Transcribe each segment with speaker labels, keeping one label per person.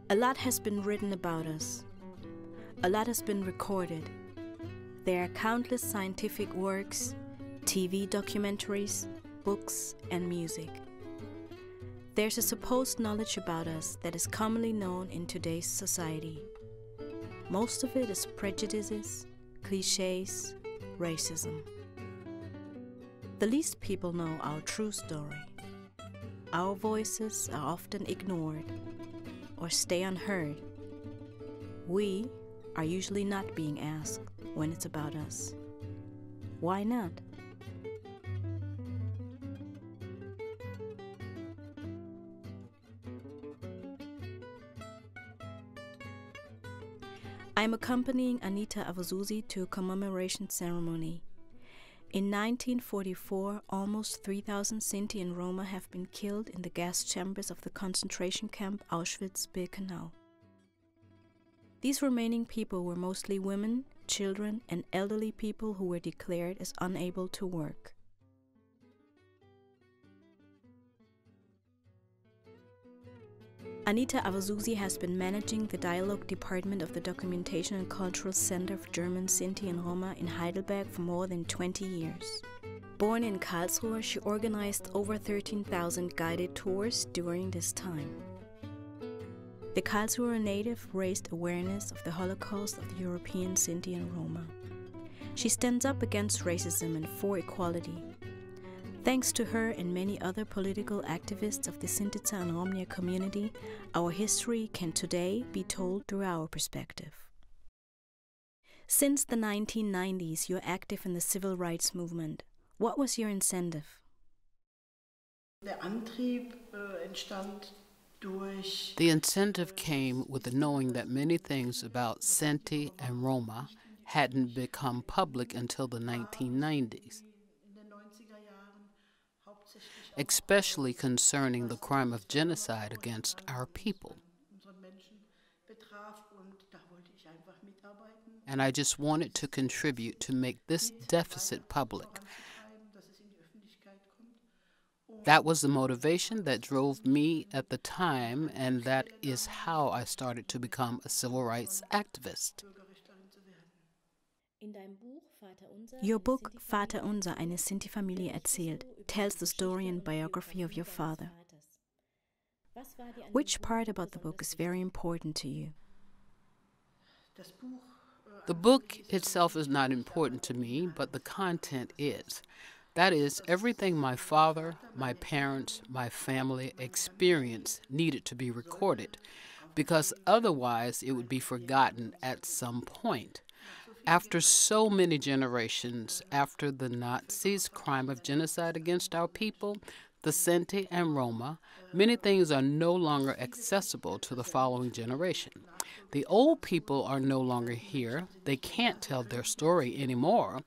Speaker 1: A lot has been written about us. A lot has been recorded. There are countless scientific works, TV documentaries, books, and music. There's a supposed knowledge about us that is commonly known in today's society. Most of it is prejudices, cliches, racism. The least people know our true story. Our voices are often ignored or stay unheard. We are usually not being asked when it's about us. Why not? I'm accompanying Anita Awosusi to a commemoration ceremony. In 1944, almost 3,000 Sinti and Roma have been killed in the gas chambers of the concentration camp Auschwitz-Birkenau. These remaining people were mostly women, children, and elderly people who were declared as unable to work. Anita Awosusi has been managing the dialogue department of the Documentation and Cultural Center for German Sinti and Roma in Heidelberg for more than 20 years. Born in Karlsruhe, she organized over 13,000 guided tours during this time. The Karlsruher native raised awareness of the Holocaust of the European Sinti and Roma. She stands up against racism and for equality. Thanks to her and many other political activists of the Sintizza and Roma community, our history can today be told through our perspective. Since the 1990s, you're active in the civil rights movement. What was your incentive?
Speaker 2: The
Speaker 3: incentive came with the knowing that many things about Sinti and Roma hadn't become public until the 1990s. Especially concerning the crime of genocide against our people. And I just wanted to contribute to make this deficit public. That was the motivation that drove me at the time, and that is how I started to become a civil rights activist.
Speaker 1: Your book, Vater Unser, eine Sinti-Familie erzählt, tells the story and biography of your father. Which part about the book is very important to you?
Speaker 3: The book itself is not important to me, but the content is. That is, everything my father, my parents, my family experienced needed to be recorded, because otherwise it would be forgotten at some point. After so many generations, after the Nazis' crime of genocide against our people, the Sinti and Roma, many things are no longer accessible to the following generation. The old people are no longer here. They can't tell their story anymore.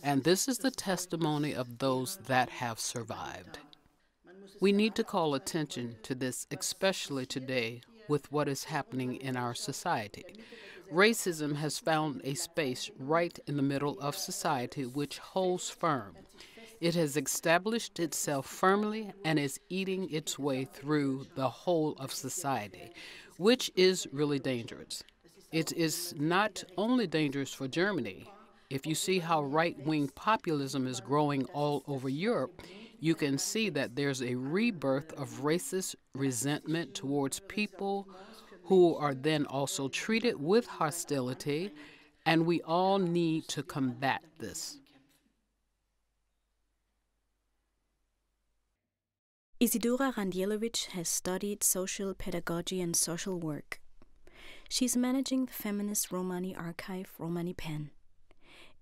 Speaker 3: And this is the testimony of those that have survived. We need to call attention to this, especially today, with what is happening in our society. Racism has found a space right in the middle of society which holds firm. It has established itself firmly and is eating its way through the whole of society, which is really dangerous. It is not only dangerous for Germany. If you see how right-wing populism is growing all over Europe, you can see that there's a rebirth of racist resentment towards people who are then also treated with hostility, and we all need to combat this.
Speaker 1: Isidora Randjelovic has studied social pedagogy and social work. She's managing the feminist Romani archive, Romani Pen.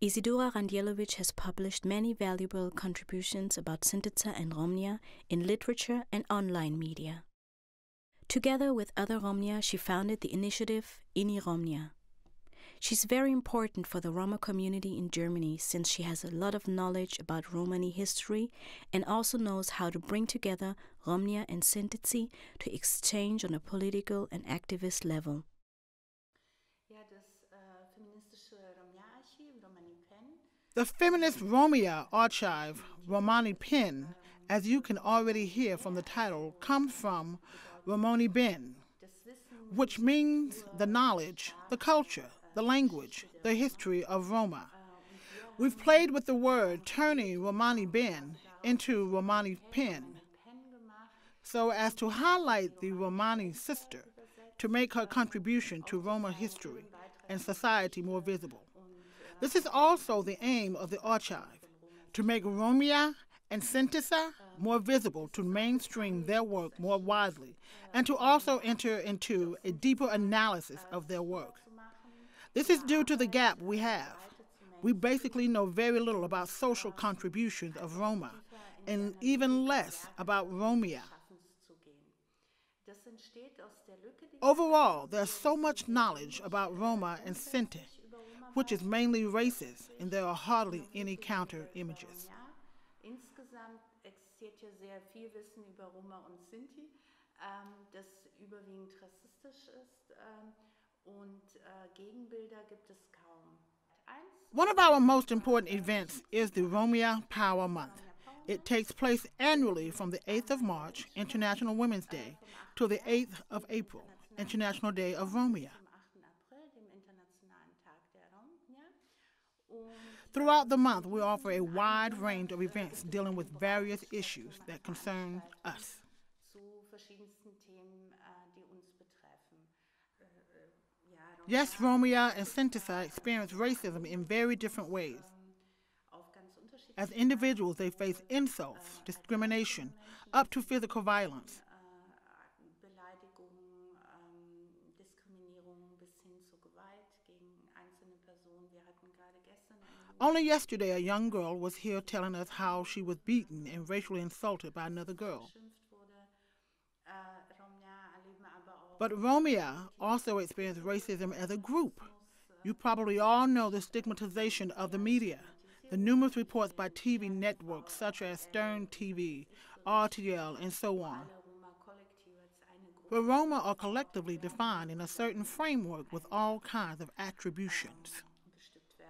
Speaker 1: Isidora Randjelovic has published many valuable contributions about Sintizza and Roma in literature and online media. Together with other Roma, she founded the initiative Ini Roma. She's very important for the Roma community in Germany since she has a lot of knowledge about Romani history and also knows how to bring together Roma and Sintizzi to exchange on a political and activist level.
Speaker 2: The feminist Roma archive, Romani Pen, as you can already hear from the title, comes from Romani Ben. which means the knowledge, the culture, the language, the history of Roma. We've played with the word, turning Romani Ben into Romani Pen, so as to highlight the Romani sister, to make her contribution to Roma history and society more visible. This is also the aim of the archive, to make Romia and Sintizza more visible, to mainstream their work more widely, and to also enter into a deeper analysis of their work. This is due to the gap we have. We basically know very little about social contributions of Roma, and even less about Romia. Overall, there's so much knowledge about Roma and Sinti, which is mainly racist, and there are hardly any counter images.
Speaker 4: Insgesamt existiert hier sehr viel Wissen über Roma und Sinti, das überwiegend rassistisch ist, und Gegenbilder gibt es kaum.
Speaker 2: One of our most important events is the Romia Power Month. It takes place annually from the 8th of March, International Women's Day, to the 8th of April, International Day of Romia. Throughout the month, we offer a wide range of events dealing with various issues that concern us. Yes, Romia and Sintizza experience racism in very different ways. As individuals, they face insults, discrimination, up to physical violence. Only yesterday, a young girl was here telling us how she was beaten and racially insulted by another girl. But Romia also experienced racism as a group. You probably all know the stigmatization of the media, the numerous reports by TV networks such as Stern TV, RTL, and so on, where Roma are collectively defined in a certain framework with all kinds of attributions.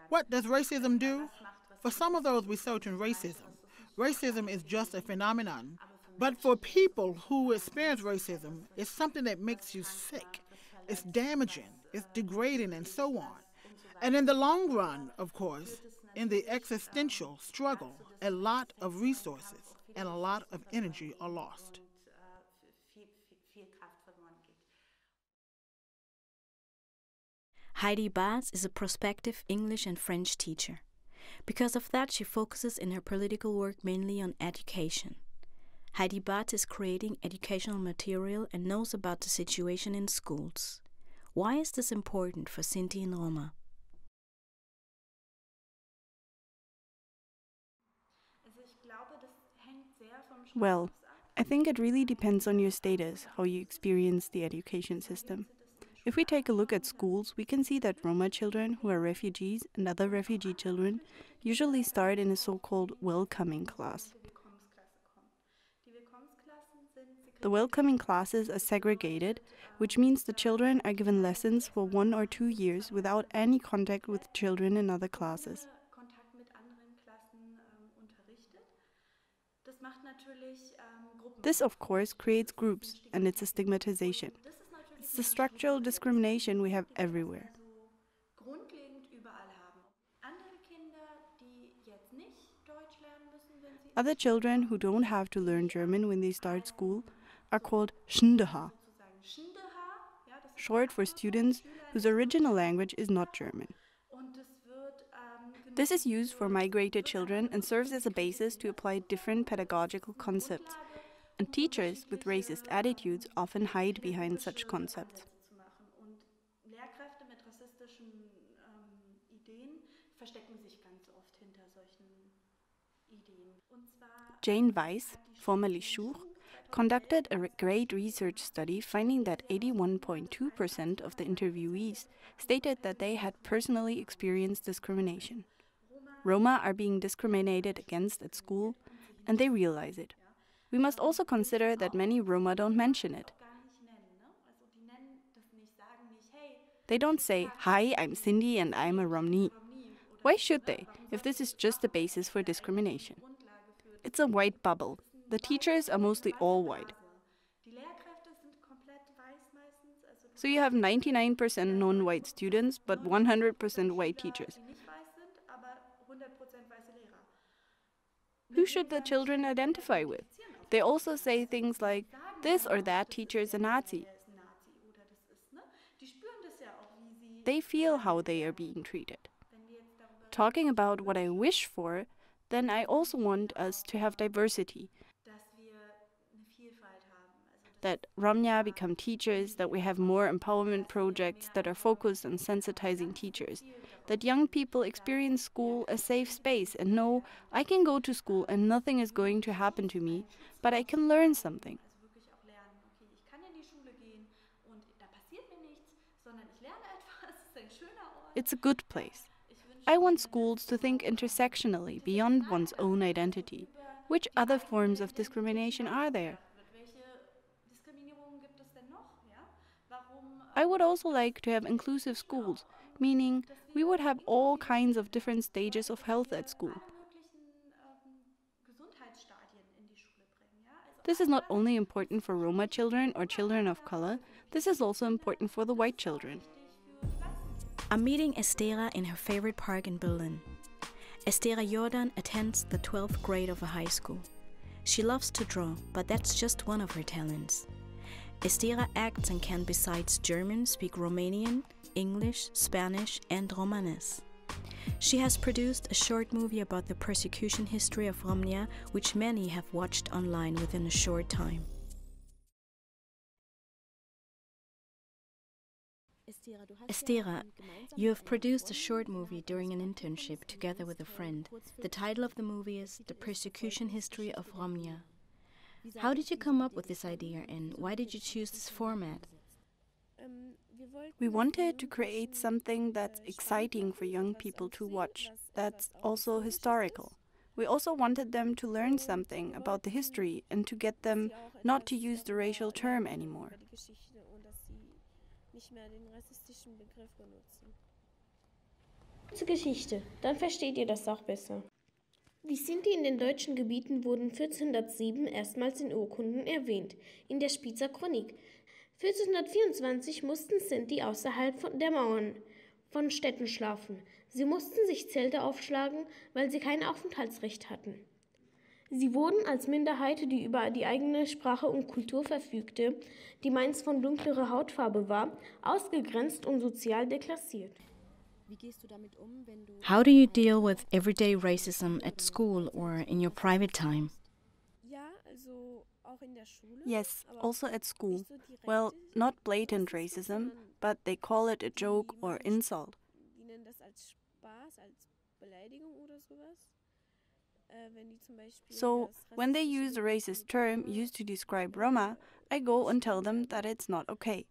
Speaker 2: What does racism do? For some of those researching racism, racism is just a phenomenon. But for people who experience racism, it's something that makes you sick. It's damaging, it's degrading, and so on. And in the long run, of course, in the existential struggle, a lot of resources and a lot of energy are lost.
Speaker 1: Heidi Bass is a prospective English and French teacher. Because of that, she focuses in her political work mainly on education. Heidi Bass is creating educational material and knows about the situation in schools. Why is this important for Sinti and Roma?
Speaker 5: Well, I think it really depends on your status, how you experience the education system. If we take a look at schools, we can see that Roma children who are refugees and other refugee children usually start in a so-called welcoming class. The welcoming classes are segregated, which means the children are given lessons for 1 or 2 years without any contact with children in other classes. This, of course, creates groups, and it's a stigmatization. It's the structural discrimination we have everywhere. Other children who don't have to learn German when they start school are called Schndeha, short for students whose original language is not German. This is used for migrated children and serves as a basis to apply different pedagogical concepts. And teachers with racist attitudes often hide behind such concepts. Jane Weiss, formerly Schuch, conducted a great research study finding that 81.2% of the interviewees stated that they had personally experienced discrimination. Roma are being discriminated against at school, and they realize it. We must also consider that many Roma don't mention it. They don't say, "Hi, I'm Cindy and I'm a Romni." Why should they, if this is just the basis for discrimination? It's a white bubble. The teachers are mostly all white. So you have 99% non-white students, but 100% white teachers. Who should the children identify with? They also say things like, this or that teacher is a Nazi. They feel how they are being treated. Talking about what I wish for, then I also want us to have diversity. That Romnia become teachers, that we have more empowerment projects that are focused on sensitizing teachers, that young people experience school a safe space and know I can go to school and nothing is going to happen to me, but I can learn something. It's a good place. I want schools to think intersectionally beyond one's own identity. Which other forms of discrimination are there? I would also like to have inclusive schools, meaning we would have all kinds of different stages of health at school. This is not only important for Roma children or children of color, this is also important for the white children.
Speaker 1: I'm meeting Estera in her favorite park in Berlin. Estera Jordan attends the 12th grade of a high school. She loves to draw, but that's just one of her talents. Estera acts and can, besides German, speak Romanian, English, Spanish, and Romanes. She has produced a short movie about the persecution history of Romnia, which many have watched online within a short time. Estera, you have produced a short movie during an internship together with a friend. The title of the movie is The Persecution History of Romnia. How did you come up with this idea and why did you choose this format?
Speaker 5: We wanted to create something that's exciting for young people to watch, that's also historical. We also wanted them to learn something about the history and to get them not to use the racial term anymore.
Speaker 6: Zur Geschichte, dann versteht ihr das auch besser. Die Sinti in den deutschen Gebieten wurden 1407 erstmals in Urkunden erwähnt, in der Spitzer Chronik. 1424 mussten Sinti außerhalb der Mauern von Städten schlafen. Sie mussten sich Zelte aufschlagen, weil sie kein Aufenthaltsrecht hatten. Sie wurden als Minderheit, die über die eigene Sprache und Kultur verfügte, die meist von dunklerer Hautfarbe war, ausgegrenzt und sozial deklassiert.
Speaker 1: How do you deal with everyday racism at school or in your private time?
Speaker 5: Yes, also at school. Well, not blatant racism, but they call it a joke or insult. So, when they use a racist term used to describe Roma, I go and tell them that it's not okay.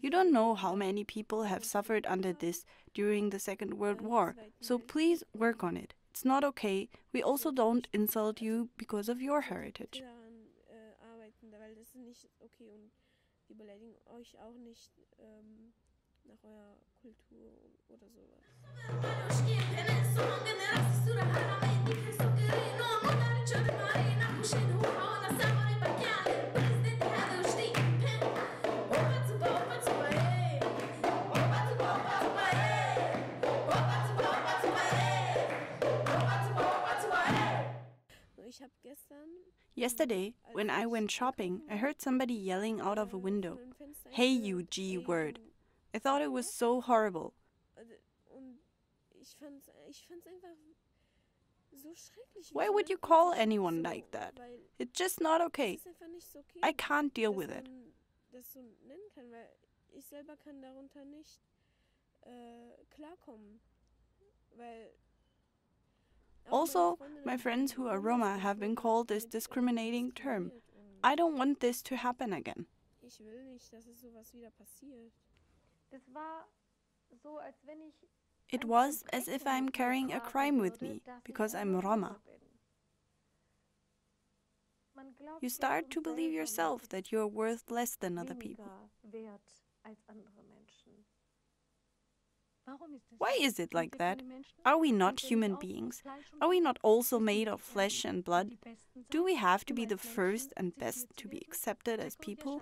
Speaker 5: You don't know how many people have suffered under this during the Second World War, so please work on it. It's not okay. We also don't insult you because of your heritage. Yesterday, when I went shopping, I heard somebody yelling out of a window, "Hey, you G word." I thought it was so horrible. Why would you call anyone like that? It's just not okay. I can't deal with it. Also, my friends who are Roma have been called this discriminating term. I don't want this to happen again. It was as if I'm carrying a crime with me, because I'm Roma. You start to believe yourself that you're worth less than other people. Why is it like that? Are we not human beings? Are we not also made of flesh and blood? Do we have to be the first and best to be accepted as people?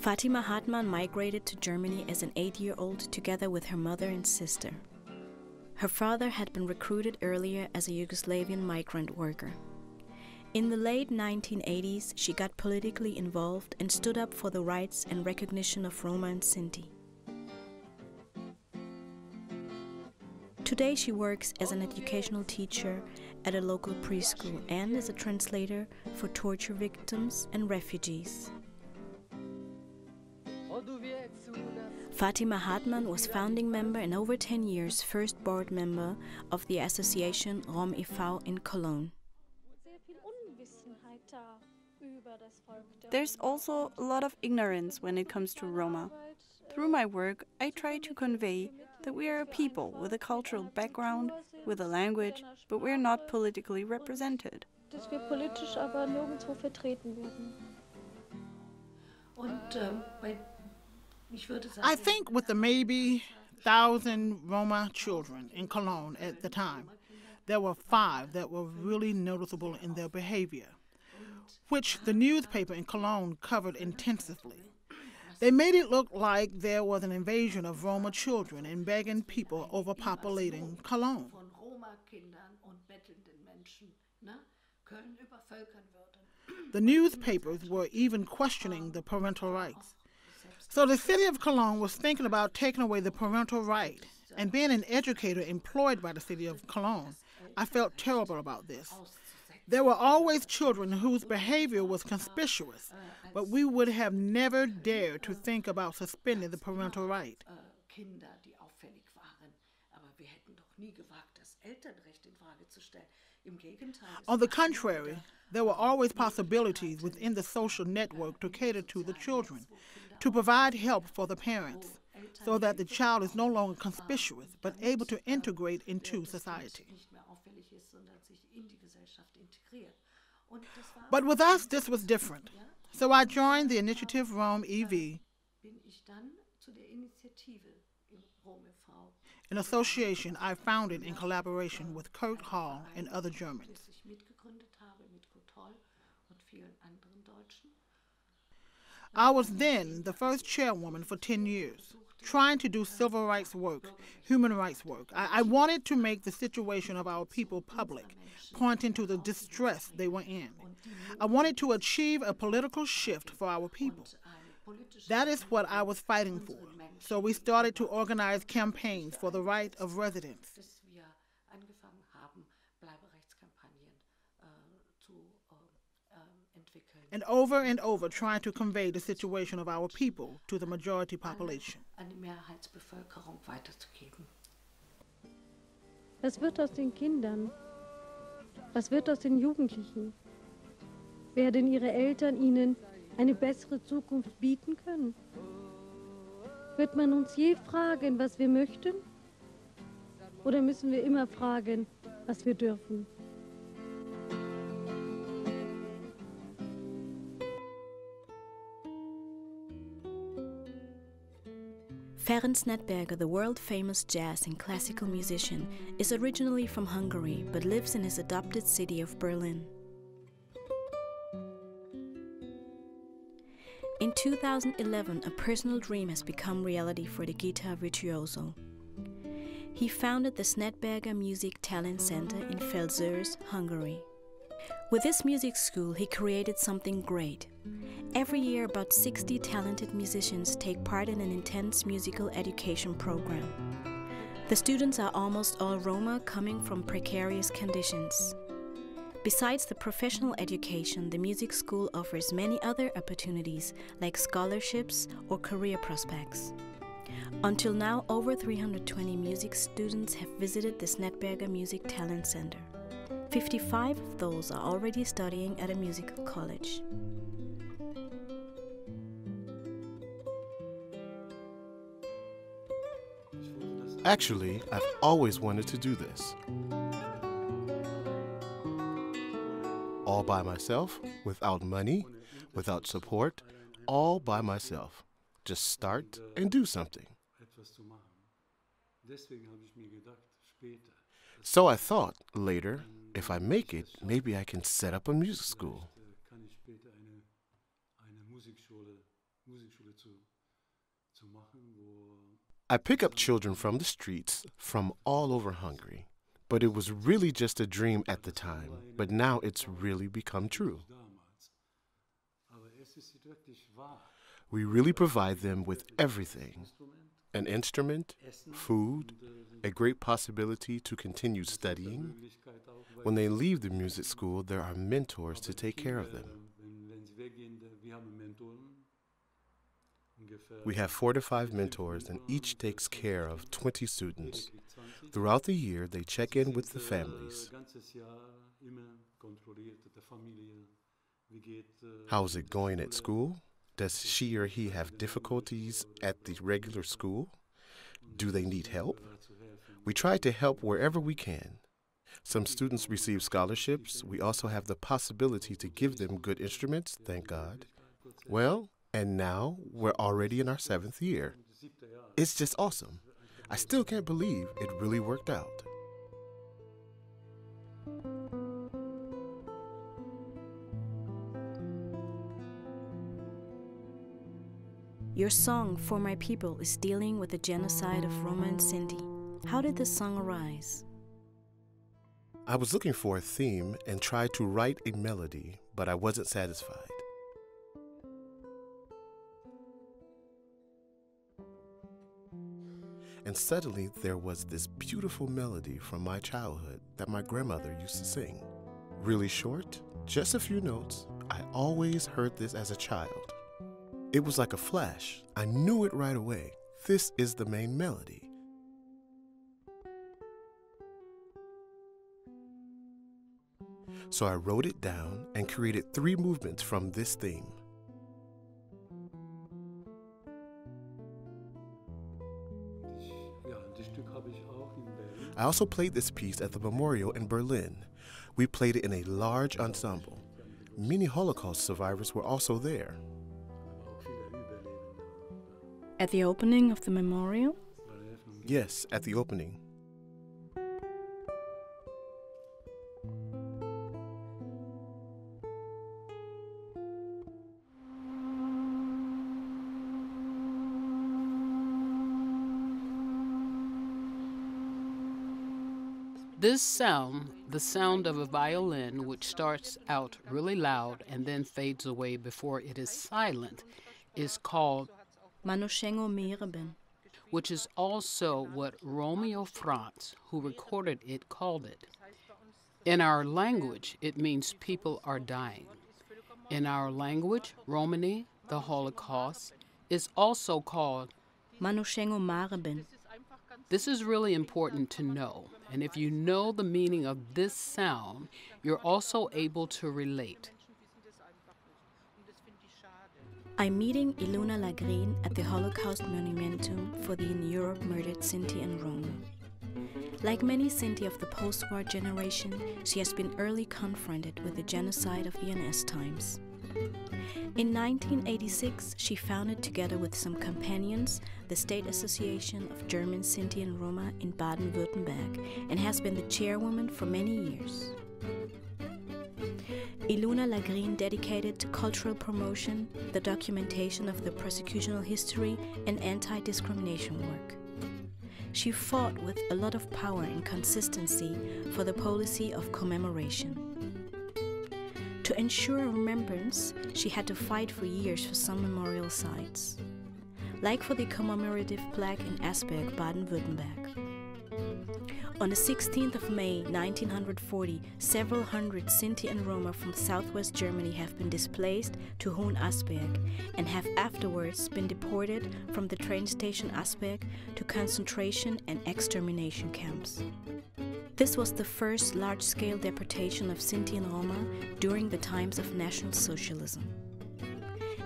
Speaker 1: Fatima Hartmann migrated to Germany as an 8-year-old together with her mother and sister. Her father had been recruited earlier as a Yugoslavian migrant worker. In the late 1980s, she got politically involved and stood up for the rights and recognition of Roma and Sinti. Today she works as an educational teacher at a local preschool and as a translator for torture victims and refugees. Fatima Hartmann was founding member and over 10 years first board member of the association Rom e.V. in Cologne.
Speaker 5: There's also a lot of ignorance when it comes to Roma. Through my work, I try to convey that we are a people with a cultural background, with a language, but we are not politically represented.
Speaker 2: I think with the maybe 1,000 Roma children in Cologne at the time, there were 5 that were really noticeable in their behavior, which the newspaper in Cologne covered intensively. They made it look like there was an invasion of Roma children and begging people overpopulating Cologne. The newspapers were even questioning the parental rights. So the city of Cologne was thinking about taking away the parental right, and being an educator employed by the city of Cologne, I felt terrible about this. There were always children whose behavior was conspicuous, but we would have never dared to think about suspending the parental right. On the contrary, there were always possibilities within the social network to cater to the children, to provide help for the parents, so that the child is no longer conspicuous, but able to integrate into society. But with us, this was different. So I joined the initiative Rome e.V., an association I founded in collaboration with Kurt Hall and other Germans. I was then the first chairwoman for 10 years, trying to do civil rights work, human rights work. I wanted to make the situation of our people public, pointing to the distress they were in. I wanted to achieve a political shift for our people. That is what I was fighting for. So we started to organize campaigns for the right of residence. And over trying to convey the situation of our people to the majority population.
Speaker 7: Was wird aus den Kindern? Was wird aus den Jugendlichen? Werden ihre Eltern ihnen eine bessere Zukunft bieten können? Wird man uns je fragen, was wir möchten? Oder müssen wir immer fragen, was wir dürfen?
Speaker 1: Ferenc Nedberger, the world-famous jazz and classical musician, is originally from Hungary but lives in his adopted city of Berlin. In 2011, a personal dream has become reality for the guitar virtuoso. He founded the Nedberger Music Talent Center in Felzers, Hungary. With this music school, he created something great. Every year, about 60 talented musicians take part in an intense musical education program. The students are almost all Roma, coming from precarious conditions. Besides the professional education, the music school offers many other opportunities like scholarships or career prospects. Until now, over 320 music students have visited the Nedberger Music Talent Center. 55 of those are already studying at a musical college.
Speaker 8: Actually, I've always wanted to do this. All by myself, without money, without support, all by myself. Just start and do something. So I thought, later, if I make it, maybe I can set up a music school. I pick up children from the streets from all over Hungary, but it was really just a dream at the time, but now it's really become true. We really provide them with everything: an instrument, food, a great possibility to continue studying. When they leave the music school, there are mentors to take care of them. We have 4 to 5 mentors, and each takes care of 20 students. Throughout the year, they check in with the families. How is it going at school? Does she or he have difficulties at the regular school? Do they need help? We try to help wherever we can. Some students receive scholarships. We also have the possibility to give them good instruments, thank God. Well, and now we're already in our 7th year. It's just awesome. I still can't believe it really worked out.
Speaker 1: Your song, For My People, is dealing with the genocide of Roma and Sinti. How did this song arise?
Speaker 8: I was looking for a theme and tried to write a melody, but I wasn't satisfied. And suddenly there was this beautiful melody from my childhood that my grandmother used to sing. Really short, just a few notes. I always heard this as a child. It was like a flash. I knew it right away. This is the main melody. So I wrote it down and created 3 movements from this theme. I also played this piece at the memorial in Berlin. We played it in a large ensemble. Many Holocaust survivors were also there.
Speaker 1: At the opening of the memorial?
Speaker 8: Yes, at the opening.
Speaker 3: This sound, the sound of a violin, which starts out really loud and then fades away before it is silent, is called
Speaker 1: Manushengo Mireben,
Speaker 3: which is also what Romeo Franz, who recorded it, called it. In our language, it means people are dying. In our language, Romani, the Holocaust, is also called
Speaker 1: Manushengo Mareben.
Speaker 3: This is really important to know, and if you know the meaning of this sound, you're also able to relate.
Speaker 1: I'm meeting Ilona Lagrin at the Holocaust Monumentum for the in Europe murdered Sinti and Roma. Like many Sinti of the post-war generation, she has been early confronted with the genocide of the NS times. In 1986, she founded, together with some companions, the State Association of German Sinti and Roma in Baden-Württemberg, and has been the chairwoman for many years. Ilona Lagrin dedicated to cultural promotion, the documentation of the persecutional history, and anti-discrimination work. She fought with a lot of power and consistency for the policy of commemoration. To ensure remembrance, she had to fight for years for some memorial sites, like for the commemorative plaque in Asberg, Baden-Württemberg. On the 16th of May 1940, several hundred Sinti and Roma from southwest Germany have been displaced to Hohenasperg and have afterwards been deported from the train station Asberg to concentration and extermination camps. This was the first large-scale deportation of Sinti and Roma during the times of National Socialism.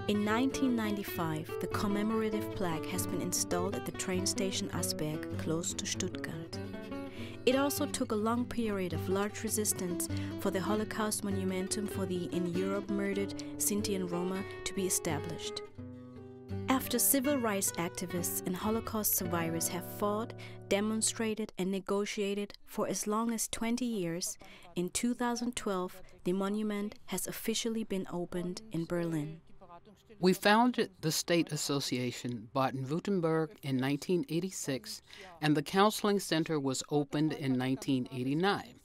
Speaker 1: In 1995, the commemorative plaque has been installed at the train station Asberg, close to Stuttgart. It also took a long period of large resistance for the Holocaust Monumentum for the in Europe murdered Sinti and Roma to be established. After civil rights activists and Holocaust survivors have fought, demonstrated, and negotiated for as long as 20 years, in 2012, the monument has officially been opened in Berlin.
Speaker 3: We founded the State Association Baden-Württemberg in 1986, and the Counseling Center was opened in 1989.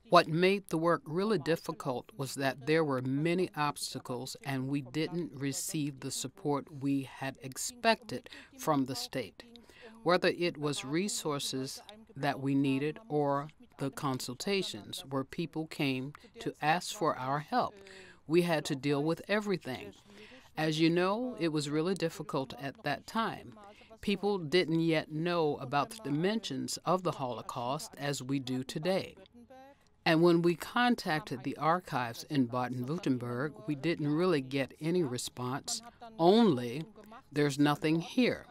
Speaker 3: What made the work really difficult was that there were many obstacles and we didn't receive the support we had expected from the state, whether it was resources that we needed or the consultations where people came to ask for our help. We had to deal with everything. As you know, it was really difficult at that time. People didn't yet know about the dimensions of the Holocaust as we do today. And when we contacted the archives in Baden-Württemberg, we didn't really get any response, only, "There's nothing here."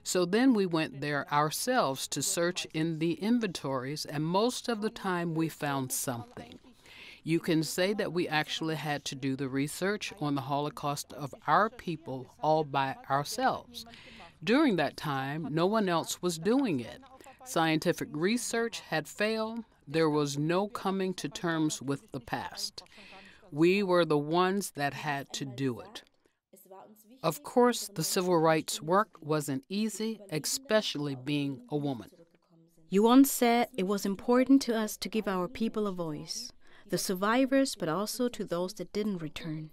Speaker 3: So then we went there ourselves to search in the inventories, and most of the time we found something. You can say that we actually had to do the research on the Holocaust of our people all by ourselves. During that time, no one else was doing it. Scientific research had failed. There was no coming to terms with the past. We were the ones that had to do it. Of course, the civil rights work wasn't easy, especially being a woman.
Speaker 1: You once said it was important to us to give our people a voice, the survivors, but also to those that didn't return.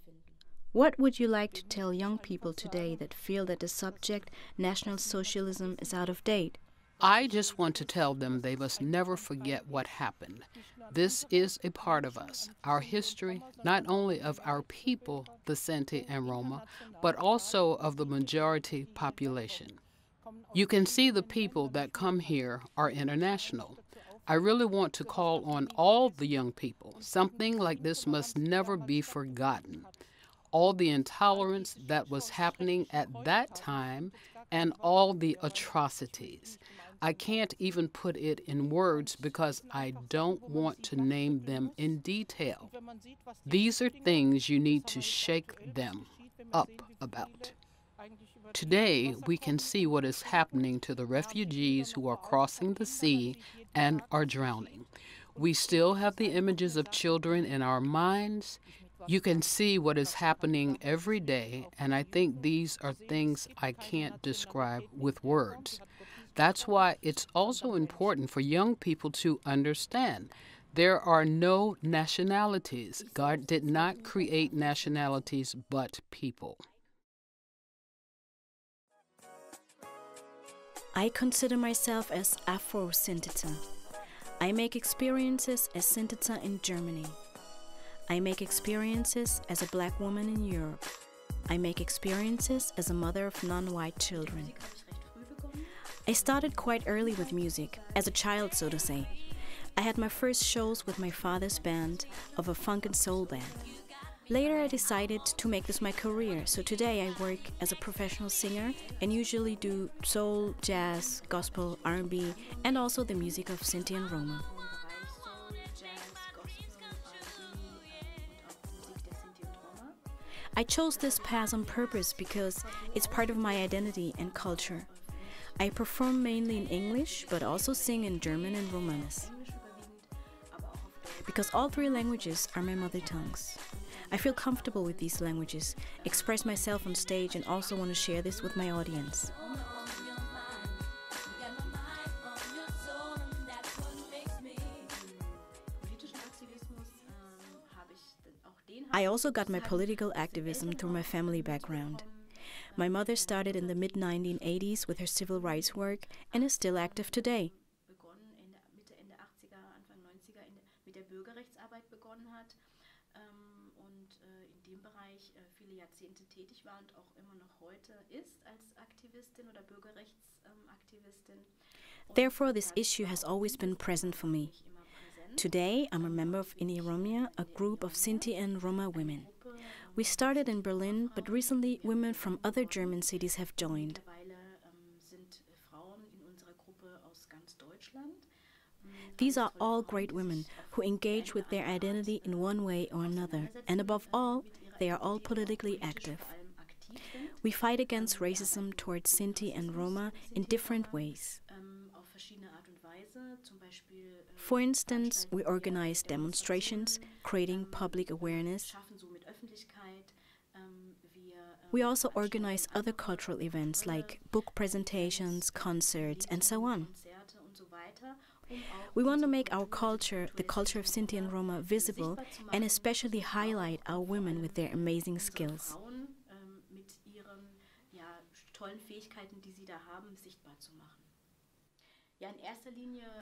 Speaker 1: What would you like to tell young people today that feel that the subject, National Socialism, is out of date?
Speaker 3: I just want to tell them they must never forget what happened. This is a part of us, our history, not only of our people, the Sinti and Roma, but also of the majority population. You can see the people that come here are international. I really want to call on all the young people. Something like this must never be forgotten. All the intolerance that was happening at that time and all the atrocities. I can't even put it in words because I don't want to name them in detail. These are things you need to shake them up about. Today, we can see what is happening to the refugees who are crossing the sea and are drowning. We still have the images of children in our minds. You can see what is happening every day, and I think these are things I can't describe with words. That's why it's also important for young people to understand there are no nationalities. God did not create nationalities but people.
Speaker 1: I consider myself as Afro-Sintizza. I make experiences as Sintizza in Germany. I make experiences as a black woman in Europe. I make experiences as a mother of non-white children. I started quite early with music, as a child, so to say. I had my first shows with my father's band of a funk and soul band. Later I decided to make this my career, so today I work as a professional singer and usually do soul, jazz, gospel, R&B, and also the music of Sinti and Roma. I chose this path on purpose because it's part of my identity and culture. I perform mainly in English, but also sing in German and Romanes. Because all three languages are my mother tongues. I feel comfortable with these languages, express myself on stage, and also want to share this with my audience. I also got my political activism through my family background. My mother started in the mid-1980s with her civil rights work and is still active today. Therefore, this issue has always been present for me. Today, I'm a member of Romia, a group of Sinti and Roma women. We started in Berlin, but recently women from other German cities have joined. These are all great women who engage with their identity in one way or another, and above all, they are all politically active. We fight against racism towards Sinti and Roma in different ways. For instance, we organize demonstrations, creating public awareness. We also organize other cultural events like book presentations, concerts, and so on. We want to make our culture, the culture of Sinti and Roma, visible and especially highlight our women with their amazing skills.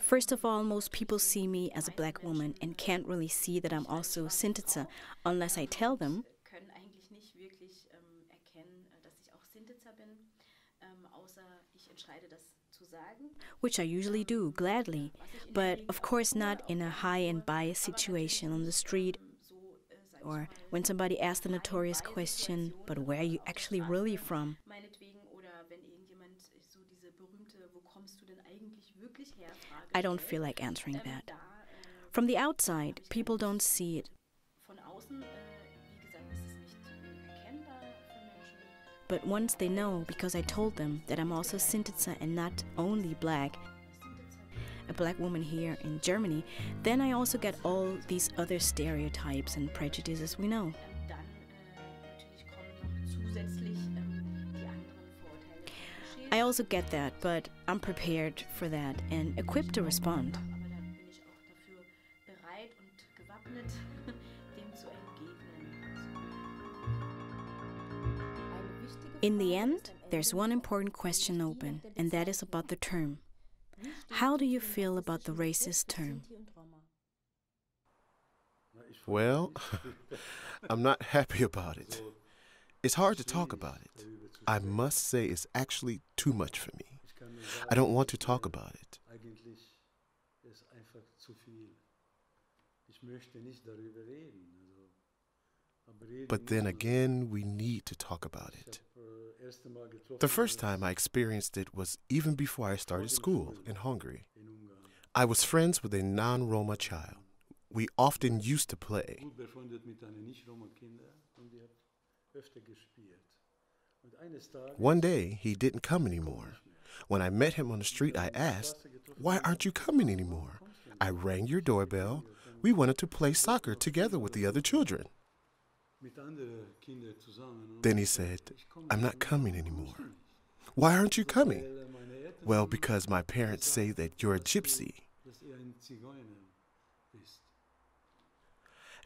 Speaker 1: First of all, most people see me as a black woman and can't really see that I'm also Sintizza unless I tell them. Which I usually do, gladly, but of course not in a high and biased situation on the street or when somebody asks the notorious question, but where are you actually really from? I don't feel like answering that. From the outside, people don't see it. But once they know, because I told them that I'm also Sintizza and not only black, a black woman here in Germany, then I also get all these other stereotypes and prejudices we know. I also get that, but I'm prepared for that and equipped to respond. In the end, there's one important question open, and that is about the term. How do you feel about the racist term?
Speaker 8: Well, I'm not happy about it. It's hard to talk about it. I must say it's actually too much for me. I don't want to talk about it. But then again, we need to talk about it. The first time I experienced it was even before I started school in Hungary. I was friends with a non-Roma child. We often used to play. One day, he didn't come anymore. When I met him on the street, I asked, "Why aren't you coming anymore?" I rang your doorbell. We wanted to play soccer together with the other children. Then he said, "I'm not coming anymore." "Why aren't you coming?" "Well, because my parents say that you're a gypsy."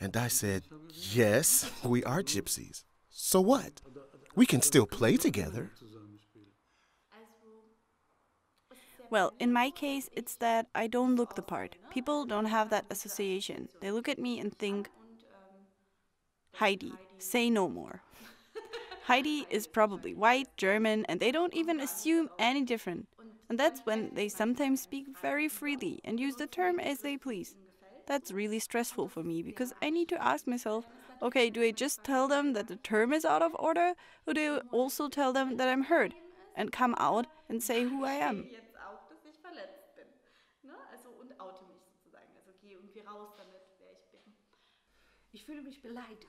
Speaker 8: And I said, "Yes, we are gypsies. So what? We can still play together."
Speaker 5: Well, in my case, it's that I don't look the part. People don't have that association. They look at me and think, Heidi, say no more. Heidi is probably white, German, and they don't even assume any different. And that's when they sometimes speak very freely and use the term as they please. That's really stressful for me because I need to ask myself, okay, do I just tell them that the term is out of order, or do I also tell them that I'm hurt and come out and say who I am?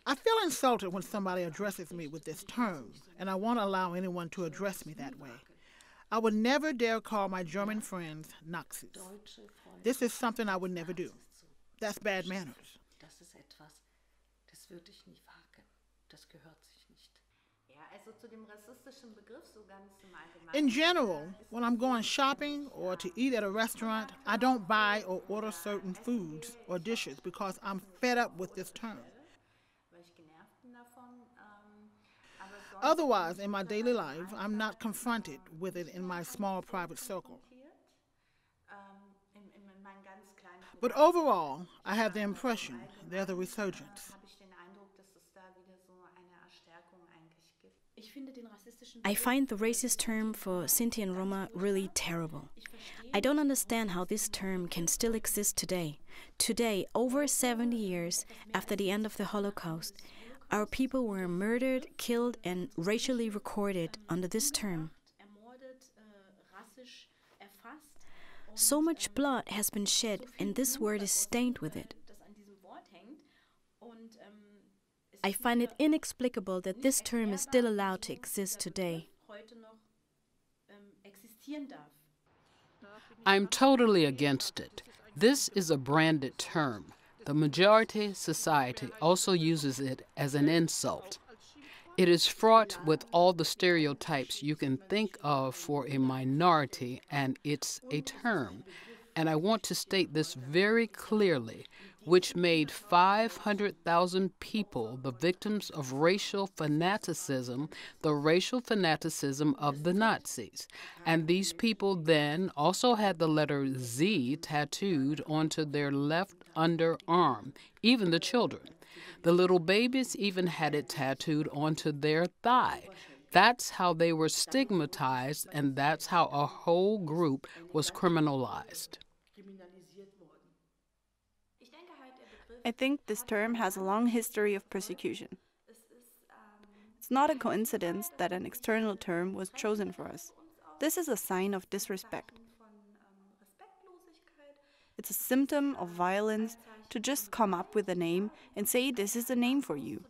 Speaker 2: I feel insulted when somebody addresses me with this term, and I won't allow anyone to address me that way. I would never dare call my German friends Nazis. This is something I would never do. That's bad manners. In general, when I'm going shopping or to eat at a restaurant, I don't buy or order certain foods or dishes because I'm fed up with this term. Otherwise, in my daily life, I'm not confronted with it in my small private circle. But overall, I have the impression there's a resurgence.
Speaker 1: I find the racist term for Sinti and Roma really terrible. I don't understand how this term can still exist today. Today, over 70 years after the end of the Holocaust, our people were murdered, killed, and racially recorded under this term. So much blood has been shed, and this word is stained with it. I find it inexplicable that this term is still allowed to exist today.
Speaker 3: I'm totally against it. This is a branded term. The majority society also uses it as an insult. It is fraught with all the stereotypes you can think of for a minority, and it's a term. And I want to state this very clearly, which made 500,000 people the victims of racial fanaticism, the racial fanaticism of the Nazis. And these people then also had the letter Z tattooed onto their left underarm, even the children. The little babies even had it tattooed onto their thigh. That's how they were stigmatized, and that's how a whole group was criminalized.
Speaker 5: I think this term has a long history of persecution. It's not a coincidence that an external term was chosen for us. This is a sign of disrespect. It's a symptom of violence to just come up with a name and say this is the name for you.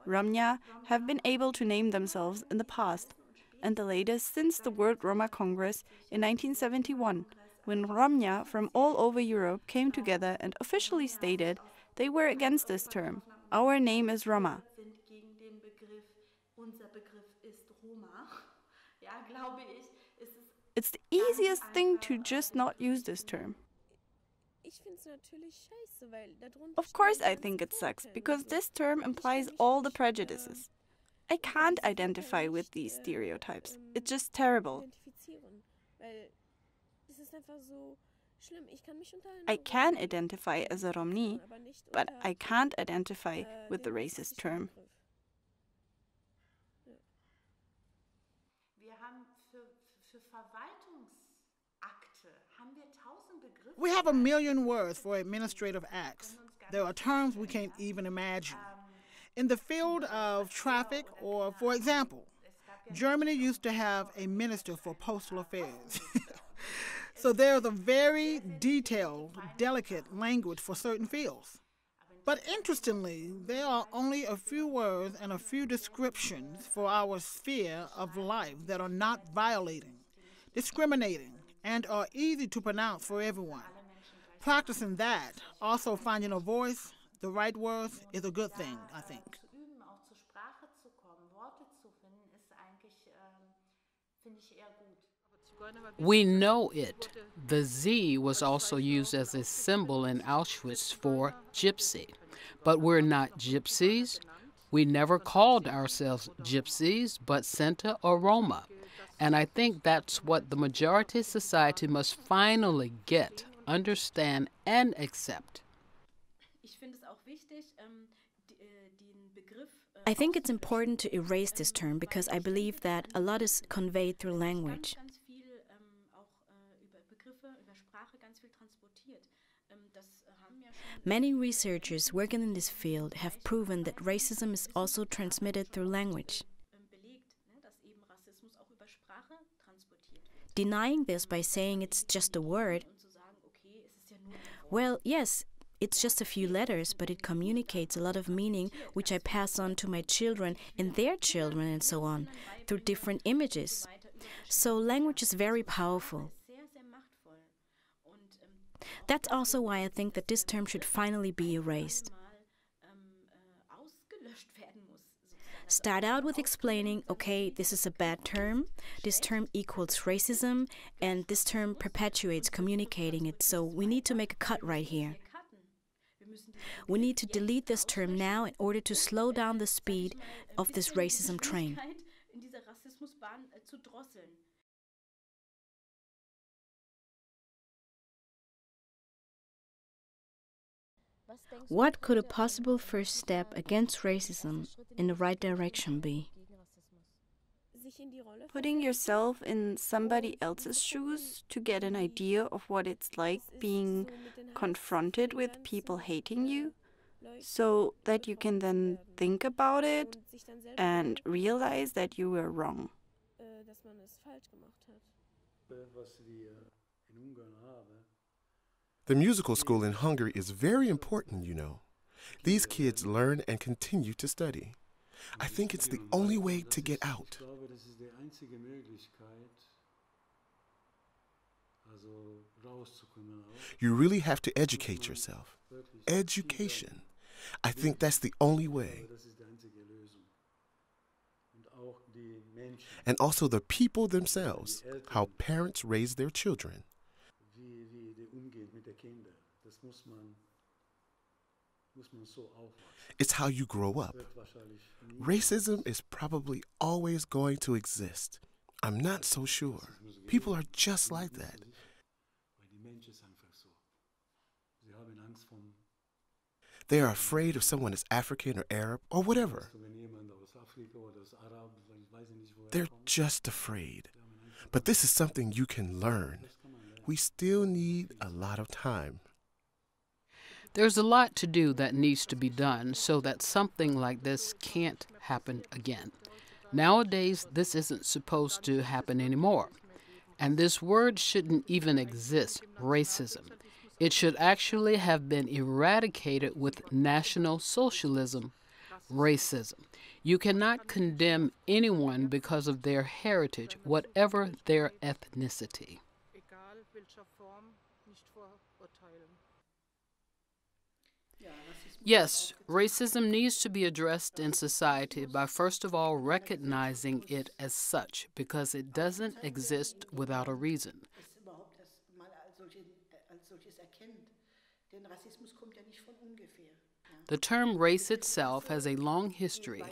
Speaker 5: Romnia have been able to name themselves in the past, and the latest since the World Roma Congress in 1971, when Romnia from all over Europe came together and officially stated they were against this term. Our name is Roma. It's the easiest thing to just not use this term. Of course I think it sucks, because this term implies all the prejudices. I can't identify with these stereotypes. It's just terrible. I can identify as a Romni, but I can't identify with the racist term.
Speaker 2: We have 1 million words for administrative acts. There are terms we can't even imagine. In the field of traffic, or for example, Germany used to have a minister for postal affairs. So there's a very detailed, delicate language for certain fields. But interestingly, there are only a few words and a few descriptions for our sphere of life that are not violating, discriminating, and are easy to pronounce for everyone. Practicing that, also finding a voice, the right words, is a good thing, I think.
Speaker 3: We know it. The Z was also used as a symbol in Auschwitz for gypsy. But we're not gypsies. We never called ourselves gypsies, but Sinti or Roma. And I think that's what the majority society must finally get, understand, and accept.
Speaker 1: I think it's important to erase this term because I believe that a lot is conveyed through language. Many researchers working in this field have proven that racism is also transmitted through language. Denying this by saying it's just a word, well, yes, it's just a few letters, but it communicates a lot of meaning which I pass on to my children and their children and so on, through different images. So language is very powerful. That's also why I think that this term should finally be erased. Start out with explaining, okay, this is a bad term, this term equals racism, and this term perpetuates communicating it, so we need to make a cut right here. We need to delete this term now in order to slow down the speed of this racism train. What could a possible first step against racism in the right direction be?
Speaker 5: Putting yourself in somebody else's shoes to get an idea of what it's like being confronted with people hating you, so that you can then think about it and realize that you were wrong.
Speaker 8: The musical school in Hungary is very important, you know. These kids learn and continue to study. I think it's the only way to get out. You really have to educate yourself. Education. I think that's the only way. And also the people themselves, how parents raise their children. It's how you grow up. Racism is probably always going to exist. I'm not so sure. People are just like that. They are afraid if someone is African or Arab or whatever. They're just afraid. But this is something you can learn. We still need a lot of time.
Speaker 3: There's a lot to do that needs to be done so that something like this can't happen again. Nowadays, this isn't supposed to happen anymore. And this word shouldn't even exist, racism. It should actually have been eradicated with National Socialism, racism. You cannot condemn anyone because of their heritage, whatever their ethnicity. Yes, racism needs to be addressed in society by first of all recognizing it as such, because it doesn't exist without a reason. The term race itself has a long history,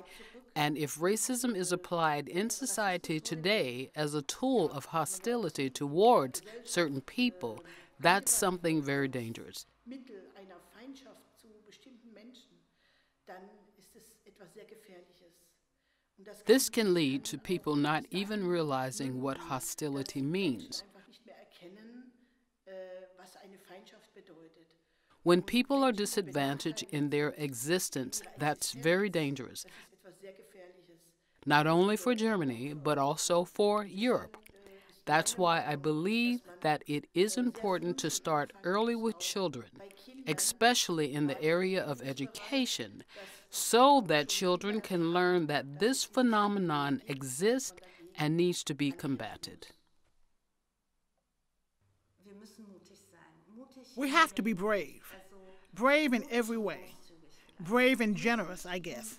Speaker 3: and if racism is applied in society today as a tool of hostility towards certain people, that's something very dangerous. This can lead to people not even realizing what hostility means. When people are disadvantaged in their existence, that's very dangerous, not only for Germany, but also for Europe. That's why I believe that it is important to start early with children, especially in the area of education, so that children can learn that this phenomenon exists and needs to be combated.
Speaker 2: We have to be brave. Brave in every way. Brave and generous, I guess.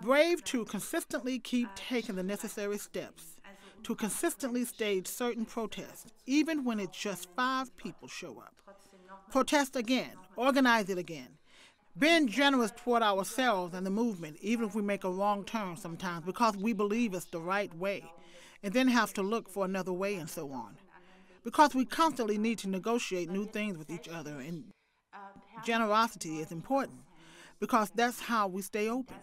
Speaker 2: Brave to consistently keep taking the necessary steps, to consistently stage certain protests, even when it's just 5 people show up. Protest again, organize it again. Being generous toward ourselves and the movement, even if we make a wrong turn sometimes, because we believe it's the right way, and then have to look for another way and so on. Because we constantly need to negotiate new things with each other, and generosity is important, because that's how we stay open.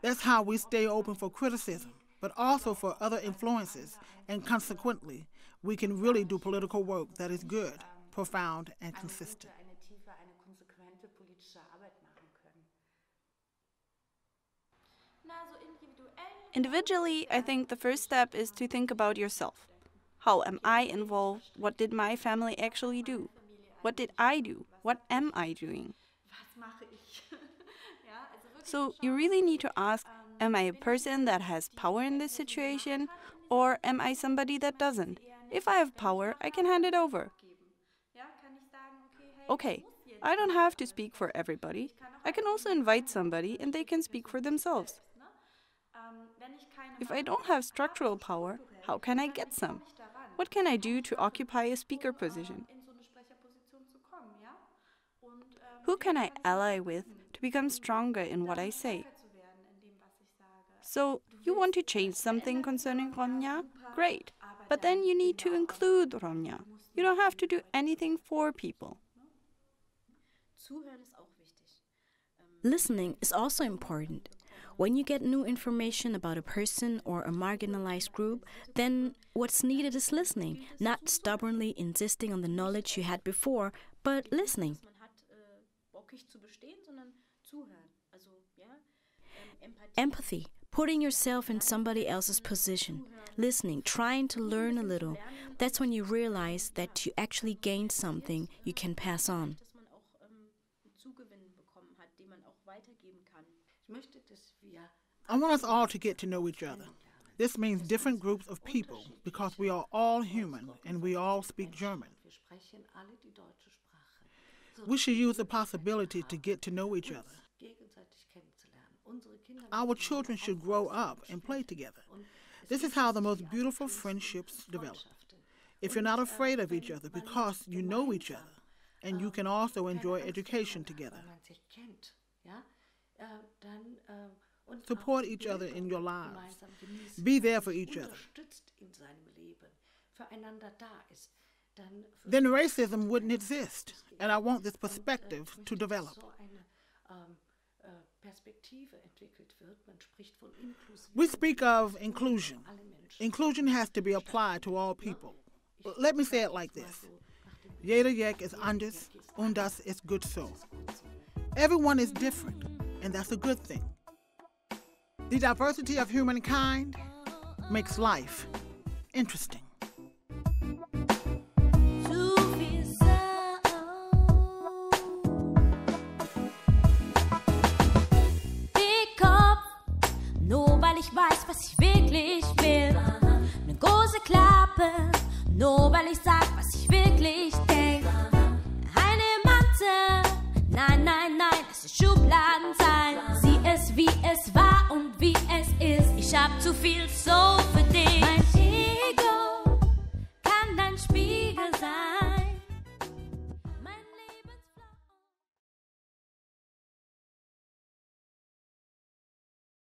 Speaker 2: That's how we stay open for criticism, but also for other influences, and consequently, we can really do political work that is good, profound, and consistent.
Speaker 5: Individually, I think the first step is to think about yourself. How am I involved? What did my family actually do? What did I do? What am I doing? So you really need to ask, am I a person that has power in this situation, or am I somebody that doesn't? If I have power, I can hand it over. Okay, I don't have to speak for everybody. I can also invite somebody and they can speak for themselves. If I don't have structural power, how can I get some? What can I do to occupy a speaker position? Who can I ally with to become stronger in what I say? So, you want to change something concerning Romnia? Great. But then you need to include Romnia. You don't have to do anything for people.
Speaker 1: Listening is also important. When you get new information about a person or a marginalized group, then what's needed is listening, not stubbornly insisting on the knowledge you had before, but listening. Empathy, putting yourself in somebody else's position, listening, trying to learn a little. That's when you realize that you actually gained something you can pass on.
Speaker 2: I want us all to get to know each other. This means different groups of people because we are all human and we all speak German. We should use the possibility to get to know each other. Our children should grow up and play together. This is how the most beautiful friendships develop. If you're not afraid of each other because you know each other, and you can also enjoy education together. Support each other in your lives. Be there for each other. Then racism wouldn't exist, and I want this perspective to develop. We speak of inclusion. Inclusion has to be applied to all people. Let me say it like this. Jeder Jek is anders, und das ist gut so. Everyone is different, and that's a good thing. The diversity of humankind makes life interesting.
Speaker 9: Nur weil ich weiß, was ich wirklich will. Eine große Klappe, nur weil ich sag, was ich wirklich denk. Eine Mathe, nein, nein.